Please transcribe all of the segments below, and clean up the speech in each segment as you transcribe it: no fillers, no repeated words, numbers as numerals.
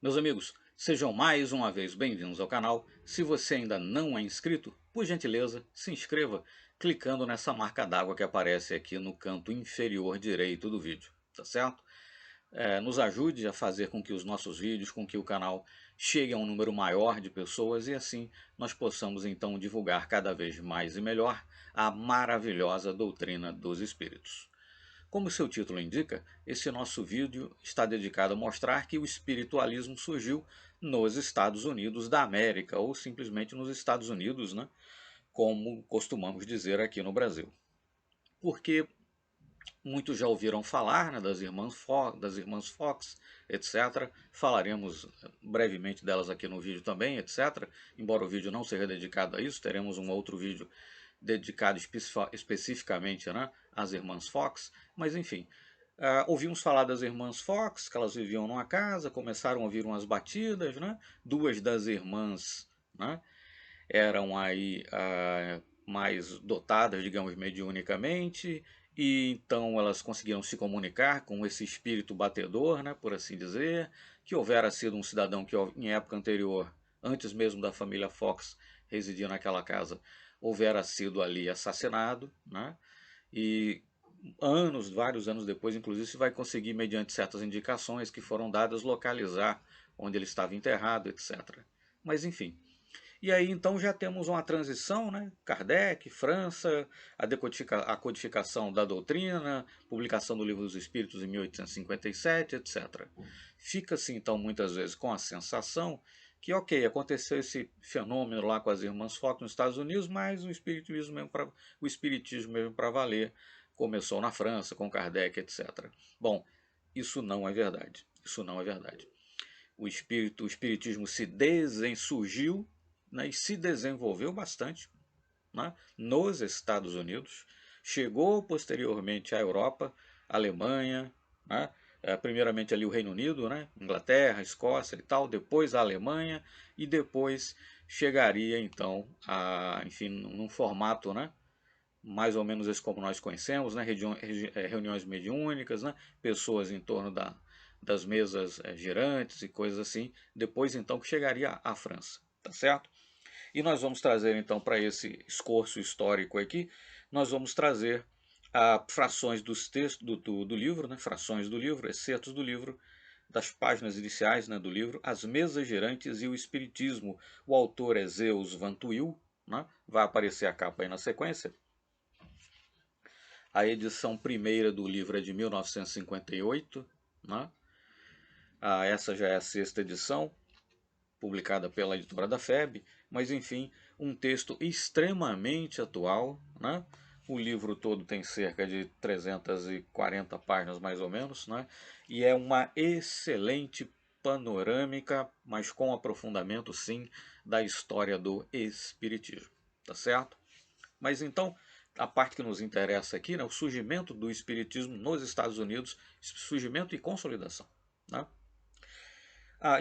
Meus amigos, sejam mais uma vez bem-vindos ao canal. Se você ainda não é inscrito, por gentileza, se inscreva clicando nessa marca d'água que aparece aqui no canto inferior direito do vídeo, tá certo? Nos ajude a fazer com que os nossos vídeos, com que o canal chegue a um número maior de pessoas e assim nós possamos então divulgar cada vez mais e melhor a maravilhosa doutrina dos espíritos. Como seu título indica, esse nosso vídeo está dedicado a mostrar que o espiritualismo surgiu nos Estados Unidos da América, ou simplesmente nos Estados Unidos, né, como costumamos dizer aqui no Brasil. Porque muitos já ouviram falar, né, das irmãs Fox, etc. Falaremos brevemente delas aqui no vídeo também, etc. Embora o vídeo não seja dedicado a isso, teremos um outro vídeo dedicado especificamente, né, às irmãs Fox. Mas enfim, ouvimos falar das irmãs Fox, que elas viviam numa casa, começaram a ouvir umas batidas, né? Duas das irmãs, né, eram aí mais dotadas, digamos, mediunicamente, e então elas conseguiram se comunicar com esse espírito batedor, né, por assim dizer, que houvera sido um cidadão que em época anterior, antes mesmo da família Fox residir naquela casa, houvera sido ali assassinado, né, e vários anos depois, inclusive, se vai conseguir, mediante certas indicações que foram dadas, localizar onde ele estava enterrado, etc. Mas enfim, e aí então já temos uma transição, né? Kardec, França, a codificação da doutrina, publicação do Livro dos Espíritos em 1857, etc. Fica-se então muitas vezes com a sensação que, ok, aconteceu esse fenômeno lá com as irmãs Fox nos Estados Unidos, mas o espiritismo mesmo para valer começou na França, com Kardec, etc. Bom, isso não é verdade. Isso não é verdade. O espiritismo surgiu, né, e se desenvolveu bastante, né, nos Estados Unidos, chegou posteriormente à Europa, Alemanha, né, primeiramente ali o Reino Unido, né, Inglaterra, Escócia e tal, depois a Alemanha e depois chegaria então a, enfim, num formato, né, mais ou menos esse como nós conhecemos, né, reuniões mediúnicas, né, pessoas em torno das mesas girantes e coisas assim, depois então que chegaria à França, tá certo? E nós vamos trazer então para esse escorço histórico aqui, nós vamos trazer frações dos textos do livro, né, frações do livro, excertos do livro, das páginas iniciais, né, do livro, As Mesas Girantes e o Espiritismo. O autor é Zeus Van Tuyl, né, vai aparecer a capa aí na sequência. A edição primeira do livro é de 1958, né? Essa já é a sexta edição, publicada pela editora da FEB, mas enfim, um texto extremamente atual, né? O livro todo tem cerca de 340 páginas mais ou menos, né? E é uma excelente panorâmica, mas com aprofundamento sim, da história do Espiritismo, tá certo? Mas então, a parte que nos interessa aqui, né, o surgimento do Espiritismo nos Estados Unidos, surgimento e consolidação, né?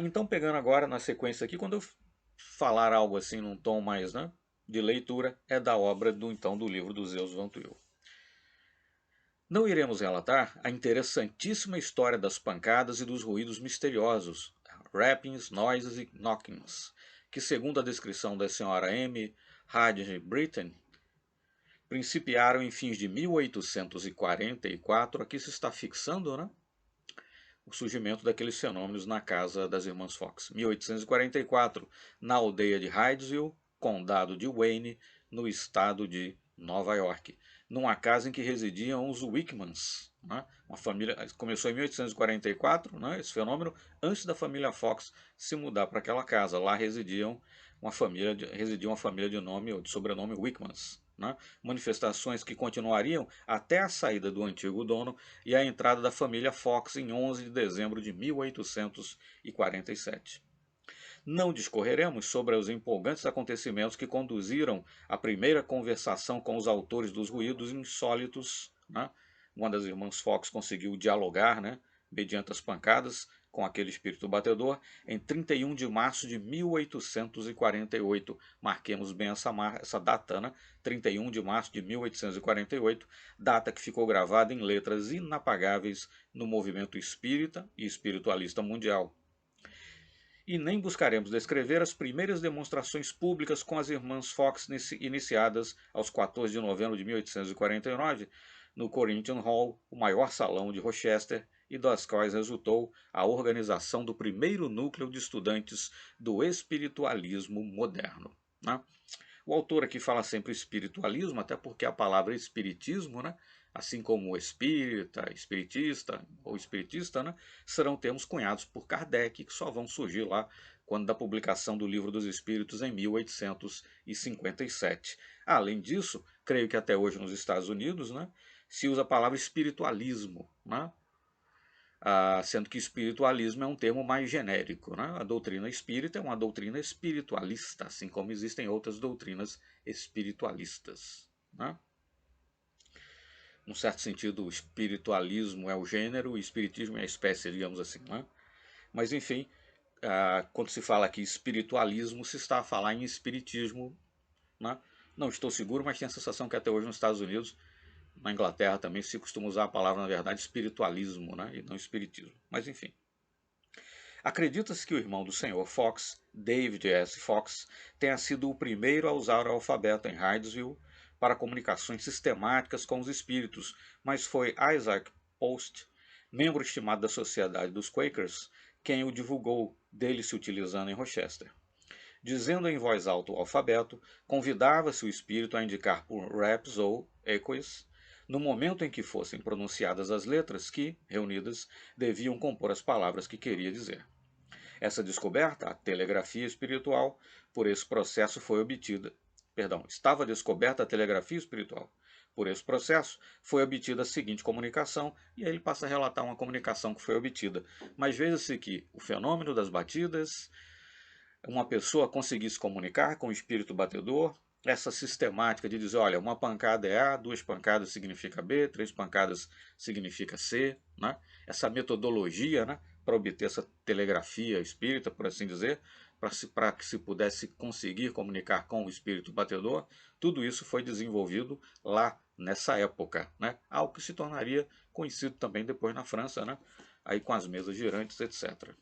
Então pegando agora na sequência aqui, quando eu falar algo assim num tom mais, né, de leitura, é da obra do livro do Zeus Van Tuyl. Não iremos relatar a interessantíssima história das pancadas e dos ruídos misteriosos, rappings, noises e knockings, que segundo a descrição da senhora M. Hadley Britton, principiaram em fins de 1844, aqui se está fixando, né, o surgimento daqueles fenômenos na casa das irmãs Fox. 1844, na aldeia de Hydesville, condado de Wayne, no estado de Nova York, numa casa em que residiam os Wickmans. Né? Uma família, começou em 1844, né, esse fenômeno, antes da família Fox se mudar para aquela casa. Lá residia uma família de nome ou de sobrenome Wickmans. Né? Manifestações que continuariam até a saída do antigo dono e a entrada da família Fox em 11 de dezembro de 1847. Não discorreremos sobre os empolgantes acontecimentos que conduziram à primeira conversação com os autores dos ruídos insólitos. Né? Uma das irmãs Fox conseguiu dialogar, né, mediante as pancadas, com aquele espírito batedor, em 31 de março de 1848. Marquemos bem essa data, né? 31 de março de 1848, data que ficou gravada em letras inapagáveis no movimento espírita e espiritualista mundial. E nem buscaremos descrever as primeiras demonstrações públicas com as irmãs Fox iniciadas aos 14 de novembro de 1849 no Corinthian Hall, o maior salão de Rochester, e das quais resultou a organização do primeiro núcleo de estudantes do espiritualismo moderno, né? O autor aqui fala sempre espiritualismo, até porque a palavra espiritismo, né, assim como espírita, espiritista ou espiritista, né, serão termos cunhados por Kardec, que só vão surgir lá quando da publicação do Livro dos Espíritos em 1857. Além disso, creio que até hoje nos Estados Unidos, né, se usa a palavra espiritualismo, né, sendo que espiritualismo é um termo mais genérico, né? A doutrina espírita é uma doutrina espiritualista, assim como existem outras doutrinas espiritualistas, né? Num certo sentido, o espiritualismo é o gênero, o espiritismo é a espécie, digamos assim, né? Mas enfim, quando se fala aqui espiritualismo, se está a falar em espiritismo, né? Não estou seguro, mas tenho a sensação que até hoje nos Estados Unidos, na Inglaterra também, se costuma usar a palavra, na verdade, espiritualismo, né? E não espiritismo. Mas enfim. Acredita-se que o irmão do Sr. Fox, David S. Fox, tenha sido o primeiro a usar o alfabeto em Hydesville para comunicações sistemáticas com os espíritos, mas foi Isaac Post, membro estimado da Sociedade dos Quakers, quem o divulgou, dele se utilizando em Rochester. Dizendo em voz alta o alfabeto, convidava-se o espírito a indicar por raps ou equis, no momento em que fossem pronunciadas as letras que, reunidas, deviam compor as palavras que queria dizer. Essa descoberta, a telegrafia espiritual, por esse processo foi obtida. Estava descoberta a telegrafia espiritual. Por esse processo, foi obtida a seguinte comunicação, e aí ele passa a relatar uma comunicação que foi obtida. Mas veja-se que o fenômeno das batidas, uma pessoa conseguir se comunicar com o espírito batedor, essa sistemática de dizer, olha, uma pancada é A, duas pancadas significa B, três pancadas significa C, né? Essa metodologia, né, para obter essa telegrafia espírita, por assim dizer, para que se pudesse conseguir comunicar com o espírito batedor, tudo isso foi desenvolvido lá nessa época, né? Algo que se tornaria conhecido também depois na França, né? Aí com as mesas girantes, etc.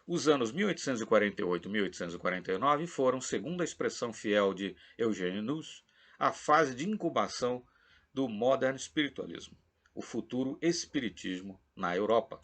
Os anos 1848 e 1849 foram, segundo a expressão fiel de Eugênio Nuss, a fase de incubação do Modern Spiritualism, o futuro espiritismo na Europa.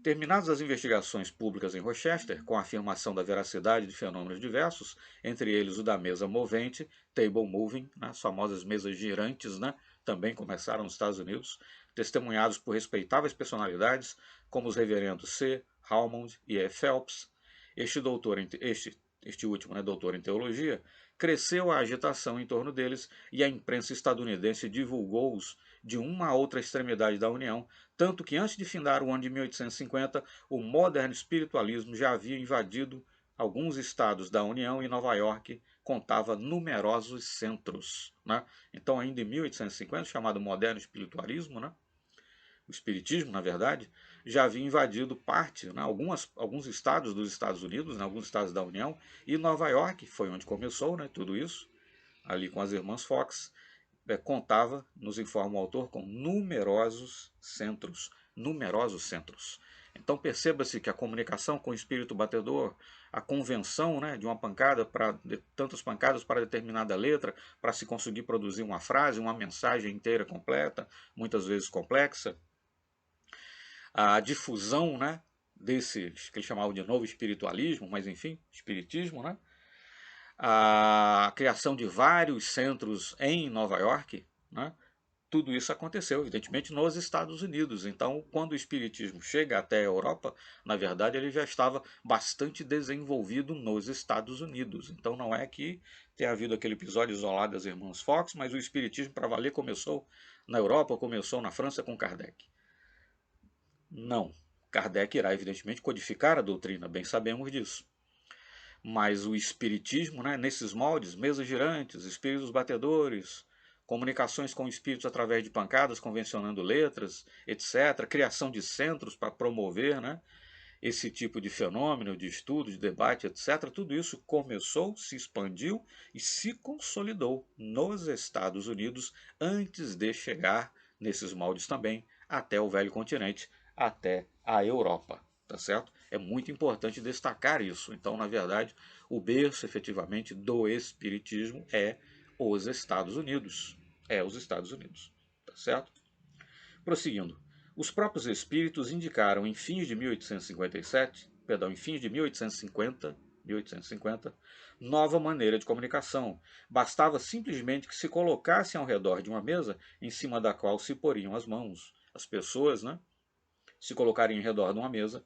Terminadas as investigações públicas em Rochester, com a afirmação da veracidade de fenômenos diversos, entre eles o da mesa movente, table moving, né, as famosas mesas girantes, né, também começaram nos Estados Unidos, testemunhados por respeitáveis personalidades, como os reverendos C. Hammond e E. Phelps. Este último, né, doutor em teologia, cresceu a agitação em torno deles e a imprensa estadunidense divulgou-os de uma a outra extremidade da União, tanto que antes de findar o ano de 1850, o moderno espiritualismo já havia invadido alguns estados da União e Nova York contava numerosos centros, né? Então, ainda em 1850, chamado moderno espiritualismo, né? O espiritismo, na verdade, já havia invadido parte, né, alguns estados dos Estados Unidos, né, alguns estados da União, e Nova York foi onde começou, né, tudo isso, ali com as irmãs Fox, contava, nos informa o autor, com numerosos centros. Numerosos centros. Então perceba-se que a comunicação com o espírito batedor, a convenção, né, de uma pancada de tantas pancadas para determinada letra, para se conseguir produzir uma frase, uma mensagem inteira completa, muitas vezes complexa, a difusão, né, desse que ele chamava de novo espiritualismo, mas enfim, espiritismo, né, a criação de vários centros em Nova York, né, tudo isso aconteceu, evidentemente, nos Estados Unidos. Então, quando o espiritismo chega até a Europa, na verdade, ele já estava bastante desenvolvido nos Estados Unidos. Então, não é que tenha havido aquele episódio isolado das irmãs Fox, mas o espiritismo, para valer, começou na Europa, começou na França com Kardec. Não. Kardec irá, evidentemente, codificar a doutrina, bem sabemos disso. Mas o espiritismo, né, nesses moldes, mesas girantes, espíritos batedores, comunicações com espíritos através de pancadas, convencionando letras, etc., criação de centros para promover, né, esse tipo de fenômeno, de estudo, de debate, etc., tudo isso começou, se expandiu e se consolidou nos Estados Unidos antes de chegar, nesses moldes também, até o velho continente, até a Europa. tá certo? É muito importante destacar isso. Então, na verdade, o berço, efetivamente, do espiritismo é os Estados Unidos. É os Estados Unidos, tá certo? Prosseguindo. Os próprios espíritos indicaram em fins de 1857, perdão, em fins de 1850, nova maneira de comunicação. Bastava simplesmente que se colocassem ao redor de uma mesa em cima da qual se poriam as mãos. As pessoas, né, se colocariam em redor de uma mesa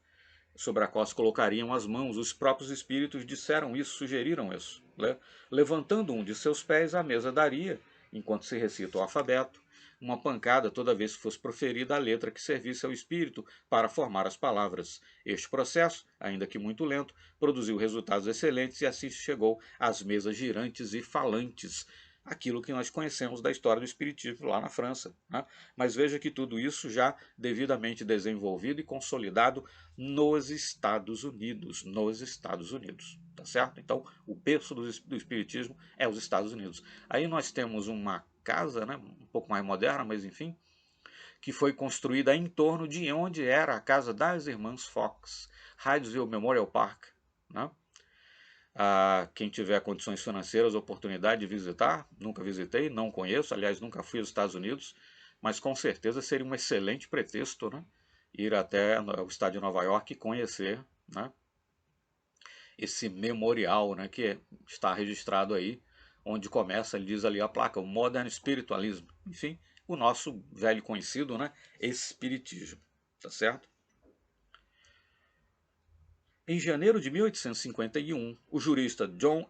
sobre a qual se colocariam as mãos. Os próprios espíritos disseram isso, sugeriram isso. Né? Levantando um de seus pés, a mesa daria, enquanto se recita o alfabeto, uma pancada toda vez que fosse proferida a letra que servisse ao espírito para formar as palavras. Este processo, ainda que muito lento, produziu resultados excelentes e assim chegou às mesas girantes e falantes, aquilo que nós conhecemos da história do espiritismo lá na França. Né? Mas veja que tudo isso já devidamente desenvolvido e consolidado nos Estados Unidos. Nos Estados Unidos, tá certo? Então, o berço do espiritismo é os Estados Unidos. Aí nós temos uma casa, né, um pouco mais moderna, mas enfim, que foi construída em torno de onde era a casa das irmãs Fox, Hydesville Memorial Park, né? Quem tiver condições financeiras, oportunidade de visitar, nunca visitei, não conheço, aliás, nunca fui aos Estados Unidos, mas com certeza seria um excelente pretexto, né? Ir até o estado de Nova York e conhecer, né, esse memorial, né, que está registrado aí, onde começa, ele diz ali a placa, o Modern Spiritualism, enfim, o nosso velho conhecido, né, Espiritismo, tá certo? Em janeiro de 1851, o jurista John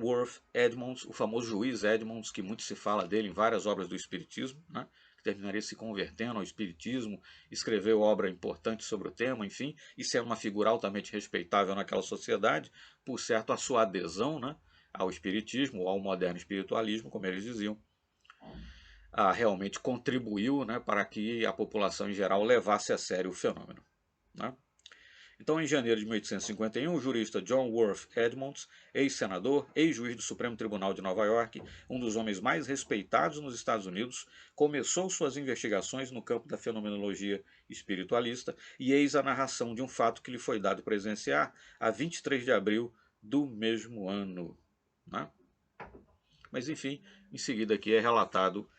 Worth Edmonds, o famoso juiz Edmonds, que muito se fala dele em várias obras do Espiritismo, né, que terminaria se convertendo ao Espiritismo, escreveu obra importante sobre o tema, enfim, e sendo uma figura altamente respeitável naquela sociedade, por certo a sua adesão, né, ao Espiritismo, ou ao moderno espiritualismo, como eles diziam, realmente contribuiu, né, para que a população em geral levasse a sério o fenômeno. Né? Então, em janeiro de 1851, o jurista John Worth Edmonds, ex-senador, ex-juiz do Supremo Tribunal de Nova York, um dos homens mais respeitados nos Estados Unidos, começou suas investigações no campo da fenomenologia espiritualista e eis a narração de um fato que lhe foi dado presenciar a 23 de abril do mesmo ano. Né? Mas, enfim, em seguida aqui é relatado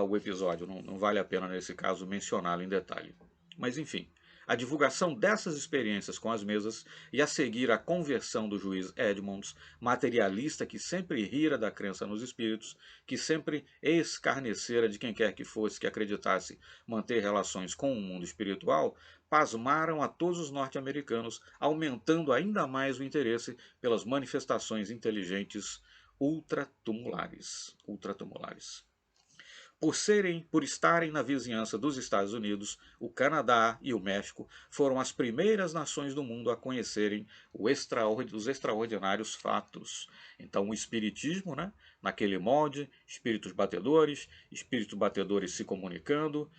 o episódio, não vale a pena nesse caso mencioná-lo em detalhe. Mas, enfim, a divulgação dessas experiências com as mesas e a seguir a conversão do juiz Edmonds, materialista que sempre rira da crença nos espíritos, que sempre escarnecera de quem quer que fosse que acreditasse manter relações com o mundo espiritual, pasmaram a todos os norte-americanos, aumentando ainda mais o interesse pelas manifestações inteligentes ultratumulares. Por estarem na vizinhança dos Estados Unidos, o Canadá e o México foram as primeiras nações do mundo a conhecerem os extraordinários fatos. Então, o espiritismo, né, naquele molde, espíritos batedores se comunicando,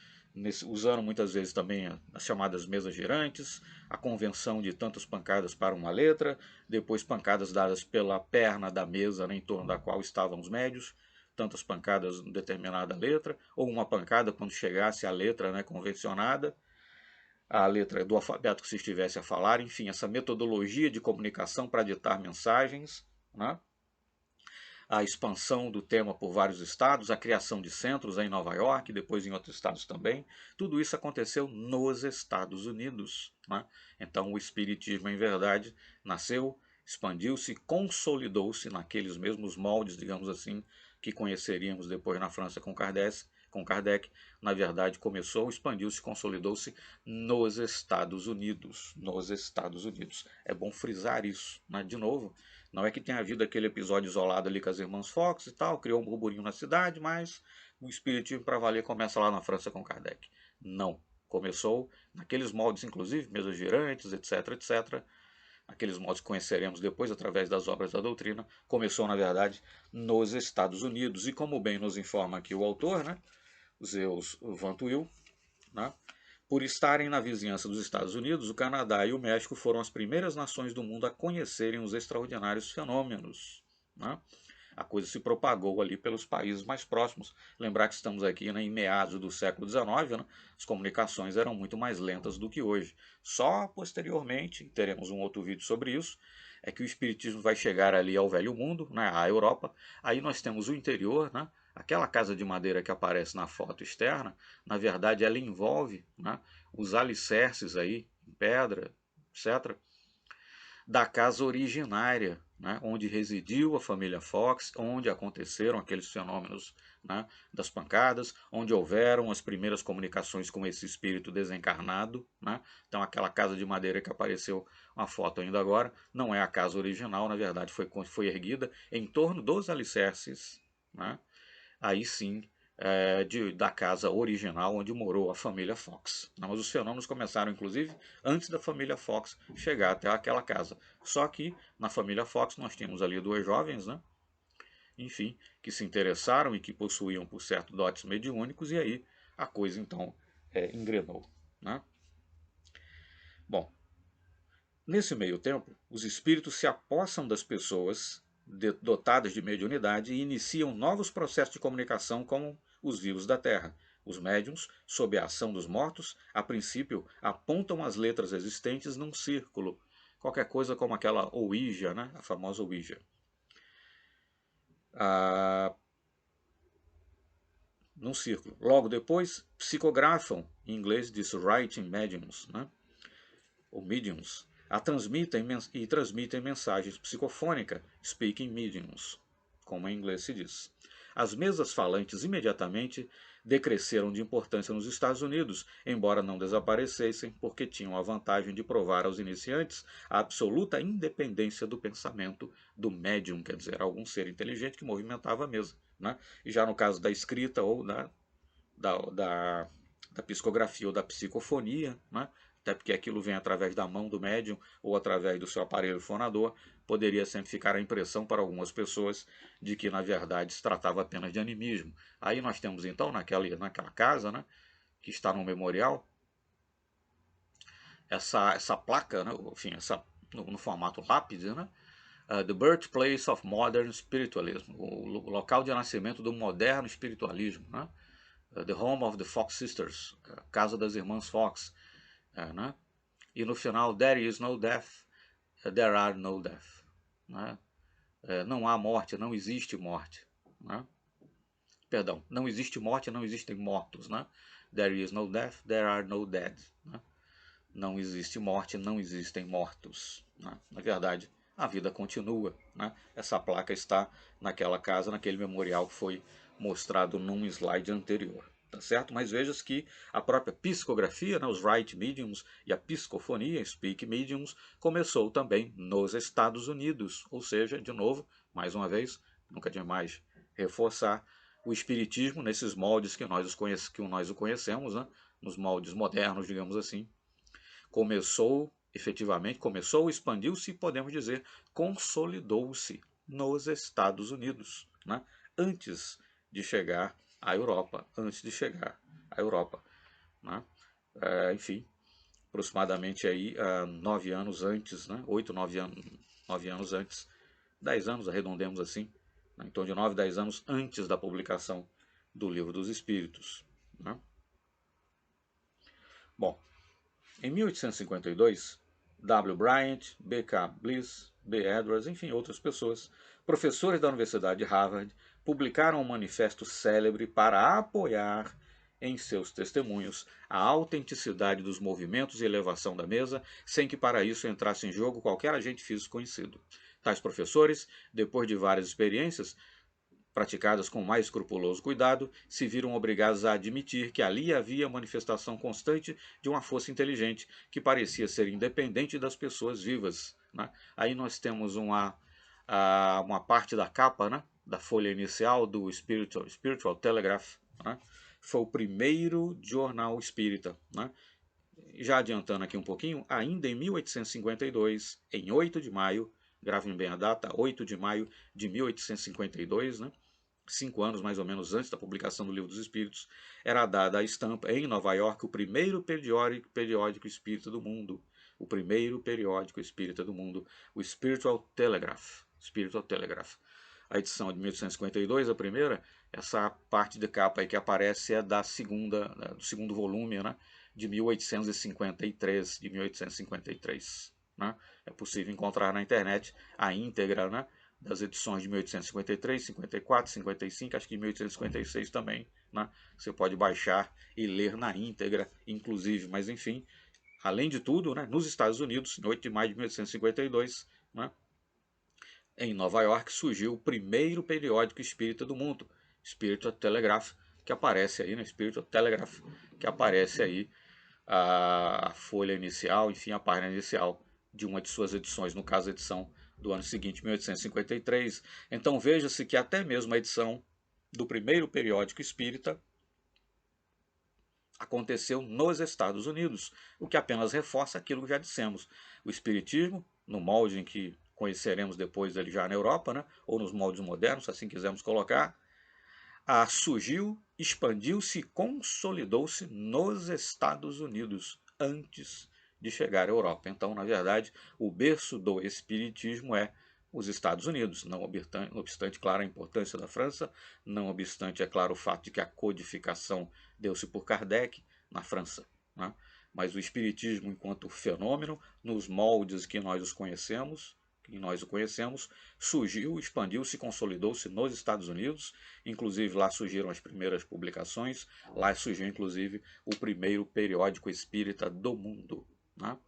usando muitas vezes também as chamadas mesas girantes, a convenção de tantas pancadas para uma letra, depois pancadas dadas pela perna da mesa, né, em torno da qual estavam os médios, tantas pancadas em determinada letra, ou uma pancada quando chegasse a letra, né, convencionada, a letra do alfabeto que se estivesse a falar, enfim, essa metodologia de comunicação para ditar mensagens, né? A expansão do tema por vários estados, a criação de centros em Nova York, depois em outros estados também, tudo isso aconteceu nos Estados Unidos. Né? Então o Espiritismo, em verdade, nasceu, expandiu-se, consolidou-se naqueles mesmos moldes, digamos assim, que conheceríamos depois na França com Kardec, na verdade começou, expandiu-se, consolidou-se nos Estados Unidos. Nos Estados Unidos. É bom frisar isso, né? De novo, não é que tenha havido aquele episódio isolado ali com as irmãs Fox e tal, criou um burburinho na cidade, mas o espiritismo para valer começa lá na França com Kardec. Não. Começou naqueles moldes, inclusive, mesas girantes, etc, etc. Aqueles moldes que conheceremos depois através das obras da doutrina, começou, na verdade, nos Estados Unidos. E como bem nos informa aqui o autor, né, Zeus Van Tuyl, né, por estarem na vizinhança dos Estados Unidos, o Canadá e o México foram as primeiras nações do mundo a conhecerem os extraordinários fenômenos. Né? a coisa se propagou ali pelos países mais próximos. Lembrar que estamos aqui, né, em meados do século XIX, né, as comunicações eram muito mais lentas do que hoje. Só posteriormente, teremos um outro vídeo sobre isso, é que o espiritismo vai chegar ali ao Velho Mundo, né, à Europa. Aí nós temos o interior, né, aquela casa de madeira que aparece na foto externa, na verdade ela envolve, né, os alicerces aí, em pedra, etc., da casa originária, né, onde residiu a família Fox, onde aconteceram aqueles fenômenos, né, das pancadas, onde houveram as primeiras comunicações com esse espírito desencarnado. Né. Então aquela casa de madeira que apareceu uma foto ainda agora, não é a casa original, na verdade foi erguida em torno dos alicerces, né, aí sim, da casa original onde morou a família Fox. Não, mas os fenômenos começaram, inclusive, antes da família Fox chegar até aquela casa. Só que na família Fox nós tínhamos ali duas jovens, né? Enfim, que se interessaram e que possuíam, por certo, dotes mediúnicos, e aí a coisa então engrenou. Né? Bom, nesse meio tempo, os espíritos se apossam das pessoas dotadas de mediunidade e iniciam novos processos de comunicação com os vivos da Terra. Os médiums, sob a ação dos mortos, a princípio apontam as letras existentes num círculo, qualquer coisa como aquela Ouija, né? A famosa Ouija. Num círculo. Logo depois, psicografam, em inglês diz writing mediums, né? Ou mediums, transmitem mensagens psicofônicas, speaking mediums, como em inglês se diz. As mesas falantes imediatamente decresceram de importância nos Estados Unidos, embora não desaparecessem, porque tinham a vantagem de provar aos iniciantes a absoluta independência do pensamento do médium, quer dizer, algum ser inteligente que movimentava a mesa. Né? E já no caso da escrita ou da psicografia ou da psicofonia, né? Até porque aquilo vem através da mão do médium ou através do seu aparelho fonador, poderia sempre ficar a impressão para algumas pessoas de que, na verdade, se tratava apenas de animismo. Aí nós temos, então, naquela casa, né, que está no memorial, essa placa, né, enfim, no formato lápide, né, The Birthplace of Modern Spiritualism, o local de nascimento do moderno espiritualismo, né? The Home of the Fox Sisters, Casa das Irmãs Fox, né? E no final, There is no death, there are no death. Né? Não há morte, não existe morte. Né? Perdão, não existe morte, não existem mortos. Né? There is no death, there are no dead. Né? Não existe morte, não existem mortos. Né? Na verdade, a vida continua. Né? Essa placa está naquela casa, naquele memorial que foi mostrado num slide anterior. Tá certo? Mas veja que a própria psicografia, né, os write mediums e a psicofonia, speak mediums, começou também nos Estados Unidos. Ou seja, de novo, mais uma vez, nunca demais reforçar, o espiritismo nesses moldes que nós o conhecemos, né, nos moldes modernos, digamos assim, efetivamente, expandiu-se e, podemos dizer, consolidou-se nos Estados Unidos, né? Antes de chegar à Europa, né? Enfim, aproximadamente aí 9 anos antes, né? 8, 9 anos antes, 10 anos, arredondemos assim, né? Então de 9, 10 anos antes da publicação do Livro dos Espíritos. Né? Bom, em 1852, W. Bryant, B. K. Bliss, B. Edwards, enfim, outras pessoas, professores da Universidade de Harvard, publicaram um manifesto célebre para apoiar em seus testemunhos a autenticidade dos movimentos e elevação da mesa, sem que para isso entrasse em jogo qualquer agente físico conhecido. Tais professores, depois de várias experiências, praticadas com mais escrupuloso cuidado, se viram obrigados a admitir que ali havia manifestação constante de uma força inteligente que parecia ser independente das pessoas vivas. Né? Aí nós temos uma parte da capa, né, da folha inicial do Spiritual Telegraph. Né? Foi o primeiro jornal espírita. Né? Já adiantando aqui um pouquinho, ainda em 1852, em 8 de maio, gravem bem a data, 8 de maio de 1852, né? 5 anos mais ou menos antes da publicação do Livro dos Espíritos, era dada a estampa em Nova York o primeiro periódico espírita do mundo. O primeiro periódico espírita do mundo, o Spiritual Telegraph. Spiritual Telegraph. a edição de 1852, a primeira, essa parte de capa aí que aparece é do segundo volume, né, de 1853, né? É possível encontrar na internet a íntegra, né, das edições de 1853, 54, 55, acho que de 1856 também, né? Você pode baixar e ler na íntegra, inclusive, mas enfim, além de tudo, né, nos Estados Unidos, em 8 de maio de 1852, né, em Nova York, surgiu o primeiro periódico espírita do mundo, Spiritual Telegraph, que aparece aí, né, Spiritual Telegraph, que aparece aí a folha inicial, enfim, a página inicial de uma de suas edições, no caso a edição do ano seguinte, 1853. Então veja-se que até mesmo a edição do primeiro periódico espírita aconteceu nos Estados Unidos, o que apenas reforça aquilo que já dissemos. O espiritismo, no molde em que conheceremos depois dele já na Europa, né, ou nos moldes modernos, se assim quisermos colocar, surgiu, expandiu-se e consolidou-se nos Estados Unidos antes de chegar à Europa. Então, na verdade, o berço do espiritismo é os Estados Unidos, não obstante, claro, a importância da França, não obstante, é claro, o fato de que a codificação deu-se por Kardec na França, né? Mas o espiritismo enquanto fenômeno, nos moldes que nós o conhecemos, surgiu, expandiu-se, consolidou-se nos Estados Unidos, inclusive lá surgiram as primeiras publicações, lá surgiu inclusive o primeiro periódico espírita do mundo, né?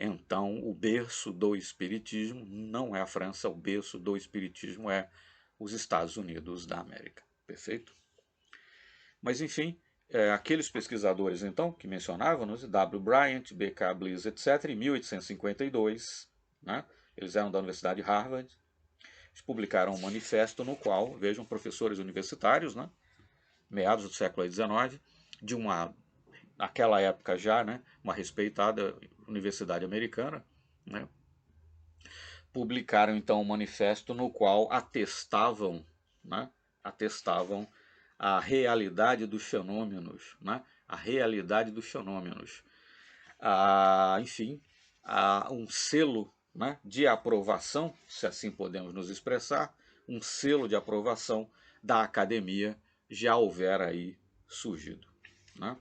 Então, o berço do espiritismo não é a França, o berço do espiritismo é os Estados Unidos da América. Perfeito? Mas, enfim, aqueles pesquisadores, então, que mencionávamos, W. Bryant, B.K. Bliss, etc., em 1852, né, eles eram da Universidade de Harvard, eles publicaram um manifesto no qual, vejam, professores universitários, né, meados do século XIX, de naquela época já, né, uma respeitada universidade americana, né, publicaram então um manifesto no qual atestavam, né, atestavam a realidade dos fenômenos, né, a realidade dos fenômenos. Enfim, um selo, né, de aprovação, se assim podemos nos expressar, um selo de aprovação da academia já houvera aí surgido, né?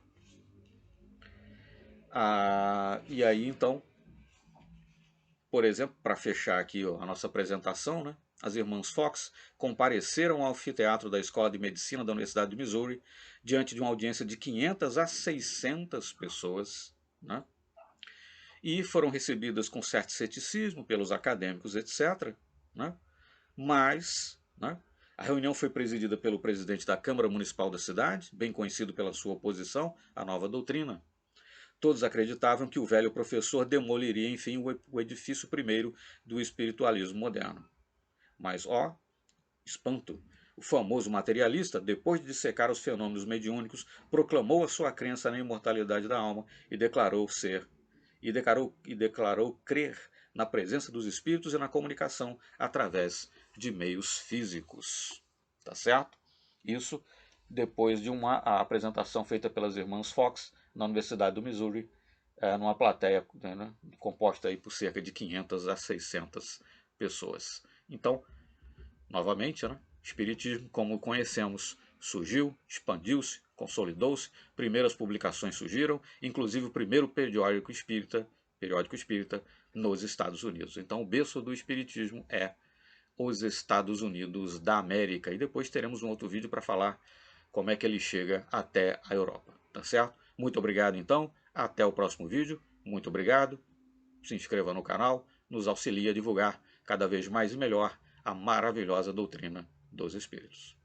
E aí, então, por exemplo, para fechar aqui a nossa apresentação, né, as irmãs Fox compareceram ao anfiteatro da Escola de Medicina da Universidade de Missouri diante de uma audiência de 500 a 600 pessoas, né, e foram recebidas com certo ceticismo pelos acadêmicos, etc., né, mas, né, a reunião foi presidida pelo presidente da Câmara Municipal da cidade, bem conhecido pela sua oposição à nova doutrina. Todos acreditavam que o velho professor demoliria, enfim, o edifício primeiro do espiritualismo moderno. Mas, ó, espanto! O famoso materialista, depois de dissecar os fenômenos mediúnicos, proclamou a sua crença na imortalidade da alma e declarou crer na presença dos espíritos e na comunicação através de meios físicos. Tá certo? Isso depois de uma apresentação feita pelas irmãs Fox na Universidade do Missouri, numa plateia, né, composta aí por cerca de 500 a 600 pessoas. Então, novamente, né, o Espiritismo, como conhecemos, surgiu, expandiu-se, consolidou-se, primeiras publicações surgiram, inclusive o primeiro periódico espírita nos Estados Unidos. Então, o berço do Espiritismo é os Estados Unidos da América. E depois teremos um outro vídeo para falar como é que ele chega até a Europa. Tá certo? Muito obrigado, então. Até o próximo vídeo. Muito obrigado. Se inscreva no canal. Nos auxilie a divulgar cada vez mais e melhor a maravilhosa doutrina dos Espíritos.